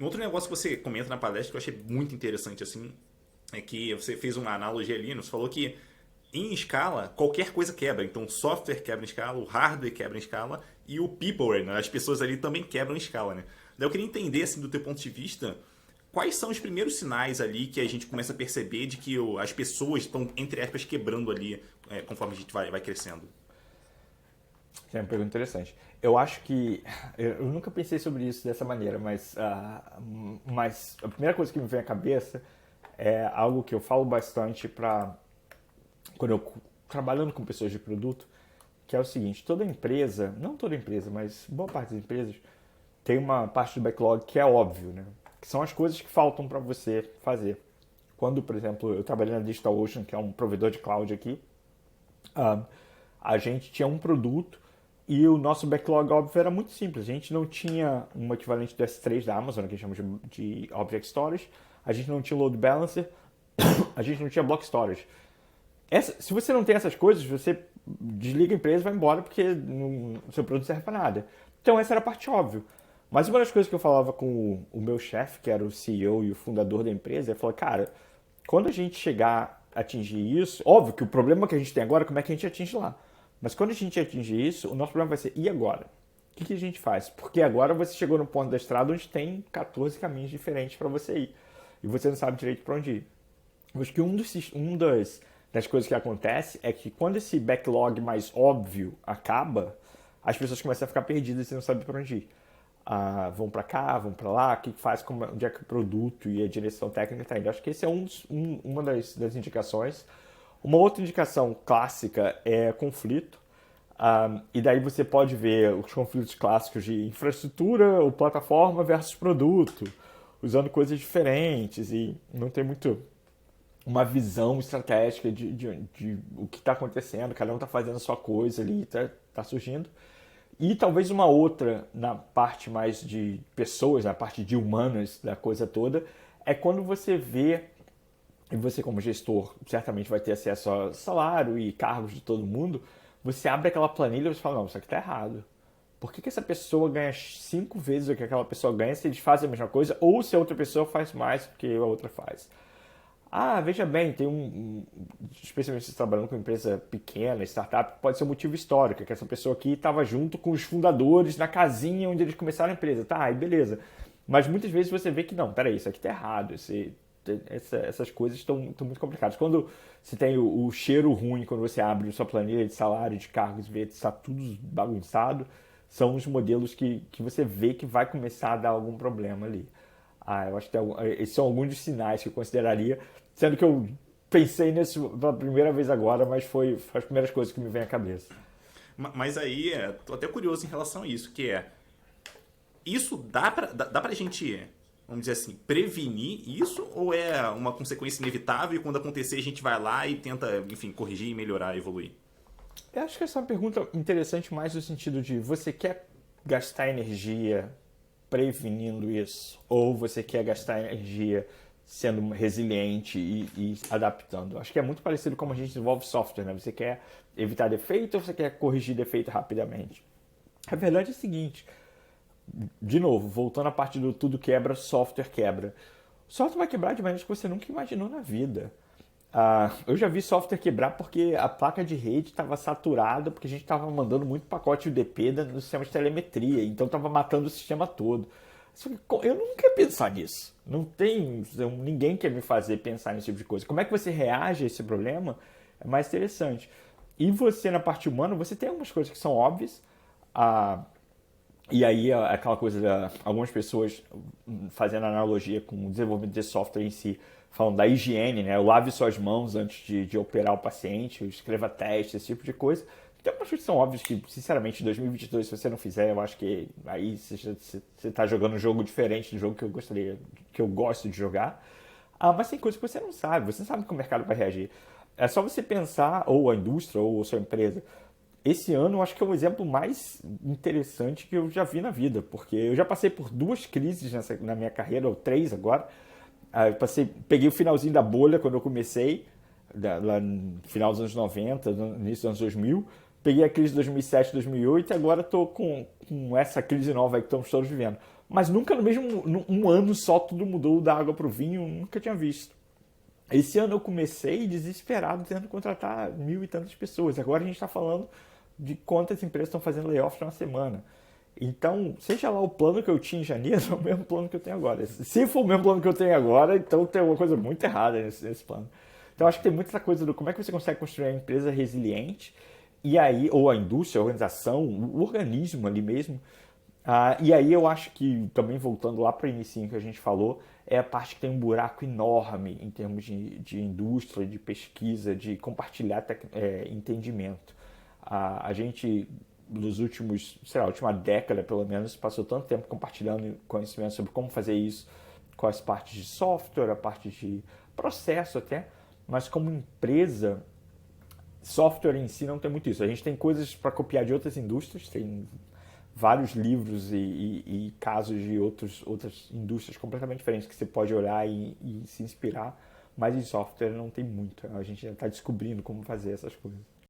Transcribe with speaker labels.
Speaker 1: Um outro negócio que você comenta na palestra que eu achei muito interessante, assim, é que você fez uma analogia ali, você falou que em escala, qualquer coisa quebra. Então, o software quebra em escala, o hardware quebra em escala e o people, né? As pessoas ali também quebram em escala, né? Daí eu queria entender, assim, do teu ponto de vista, quais são os primeiros sinais ali que a gente começa a perceber de que as pessoas estão, entre aspas, quebrando ali conforme a gente vai crescendo?
Speaker 2: É uma pergunta interessante. Eu acho que. Eu nunca pensei sobre isso dessa maneira, mas a primeira coisa que me vem à cabeça é algo que eu falo bastante para quando eu trabalhando com pessoas de produto, que é o seguinte: toda empresa, não toda empresa, mas boa parte das empresas, tem uma parte do backlog que é óbvio, né? Que são as coisas que faltam para você fazer. Quando, por exemplo, eu trabalhei na DigitalOcean, que é um provedor de cloud aqui, ah, a gente tinha um produto e o nosso backlog, óbvio, era muito simples. A gente não tinha um equivalente do S3 da Amazon, que a gente chama de Object Storage, a gente não tinha load balancer, a gente não tinha block storage. Se você não tem essas coisas, você desliga a empresa e vai embora porque o seu produto não serve para nada. Então essa era a parte óbvia. Mas uma das coisas que eu falava com o meu chefe, que era o CEO e o fundador da empresa, ele falou, cara, quando a gente chegar a atingir isso, óbvio que o problema que a gente tem agora é como é que a gente atinge lá. Mas quando a gente atingir isso, o nosso problema vai ser, e agora? O que a gente faz? Porque agora você chegou no ponto da estrada onde tem 14 caminhos diferentes para você ir. E você não sabe direito para onde ir. Eu acho que das coisas que acontece é que quando esse backlog mais óbvio acaba, as pessoas começam a ficar perdidas e não sabem para onde ir. Vão para cá, vão para lá, o que faz, onde é que o produto e a direção técnica está indo. Eu acho que esse é uma das indicações. Uma outra indicação clássica é conflito. E daí você pode ver os conflitos clássicos de infraestrutura ou plataforma versus produto, usando coisas diferentes e não tem muito uma visão estratégica de o que está acontecendo, cada um está fazendo a sua coisa ali, está surgindo. E talvez uma outra na parte mais de pessoas, na parte de humanas da coisa toda, é quando você vê, e você como gestor certamente vai ter acesso a salário e cargos de todo mundo, você abre aquela planilha e você fala, não, isso aqui está errado. Por que essa pessoa ganha 5 vezes o que aquela pessoa ganha se eles fazem a mesma coisa, ou se a outra pessoa faz mais do que a outra faz? Veja bem, especialmente se trabalhando com empresa pequena, startup, pode ser um motivo histórico, que essa pessoa aqui estava junto com os fundadores na casinha onde eles começaram a empresa. Tá, aí beleza. Mas muitas vezes você vê que não, peraí, isso aqui tá errado, essas coisas estão muito complicadas. Quando você tem o cheiro ruim, quando você abre sua planilha de salário, de cargos, vê que está tudo bagunçado, são os modelos que você vê que vai começar a dar algum problema ali. Eu acho que esses são alguns dos sinais que eu consideraria, sendo que eu pensei nisso pela primeira vez agora, mas foi as primeiras coisas que me vêm à cabeça.
Speaker 1: Mas aí, tô até curioso em relação a isso, que isso dá pra gente, vamos dizer assim, prevenir isso ou é uma consequência inevitável e quando acontecer a gente vai lá e tenta, enfim, corrigir, melhorar, evoluir?
Speaker 2: Eu acho que essa é uma pergunta interessante mais no sentido de você quer gastar energia prevenindo isso ou você quer gastar energia sendo resiliente e adaptando. Acho que é muito parecido como a gente desenvolve software, né? Você quer evitar defeito ou você quer corrigir defeito rapidamente? A verdade é a seguinte, de novo, voltando à parte do tudo quebra, software quebra. O software vai quebrar de maneiras que você nunca imaginou na vida. Eu já vi software quebrar porque a placa de rede estava saturada, porque a gente estava mandando muito pacote UDP no sistema de telemetria, então estava matando o sistema todo. Eu nunca ia pensar nisso. Não tem. Ninguém quer me fazer pensar nesse tipo de coisa. Como é que você reage a esse problema é mais interessante. E você, na parte humana, você tem algumas coisas que são óbvias. Ah, e aí, aquela coisa algumas pessoas fazendo analogia com o desenvolvimento de software em si, falando da higiene, né? Lave suas mãos antes de operar o paciente, escreva testes, esse tipo de coisa. Tem algumas coisas que são óbvias que, sinceramente, em 2022, se você não fizer, eu acho que aí você está jogando um jogo diferente do jogo que eu gosto de jogar. Mas tem coisas que você não sabe, você não sabe como o mercado vai reagir. É só você pensar, ou a indústria, ou a sua empresa. Esse ano eu acho que é o exemplo mais interessante que eu já vi na vida, porque eu já passei por 2 crises na minha carreira, ou 3 agora. Peguei o finalzinho da bolha quando eu comecei, lá no final dos anos 90, no início dos anos 2000. Peguei a crise de 2007, 2008 e agora estou com essa crise nova aí que estamos todos vivendo. Mas nunca num ano só tudo mudou da água para o vinho, nunca tinha visto. Esse ano eu comecei desesperado tentando contratar 1.000 e tantas pessoas. Agora a gente está falando de quantas empresas estão fazendo layoff na semana. Então, seja lá o plano que eu tinha em janeiro, é o mesmo plano que eu tenho agora. Se for o mesmo plano que eu tenho agora, então tem alguma coisa muito errada nesse plano. Então, acho que tem muita coisa do como é que você consegue construir uma empresa resiliente, e aí, ou a indústria, a organização, o organismo ali mesmo. E aí eu acho que, também voltando lá para o início que a gente falou, é a parte que tem um buraco enorme em termos de indústria, de pesquisa, de compartilhar entendimento. A gente, nos últimos, sei lá, última década pelo menos, passou tanto tempo compartilhando conhecimento sobre como fazer isso com as partes de software, a parte de processo até, mas como empresa, software em si não tem muito isso. A gente tem coisas para copiar de outras indústrias, tem vários livros e casos de outras indústrias completamente diferentes que você pode olhar e se inspirar, mas em software não tem muito. A gente já está descobrindo como fazer essas coisas.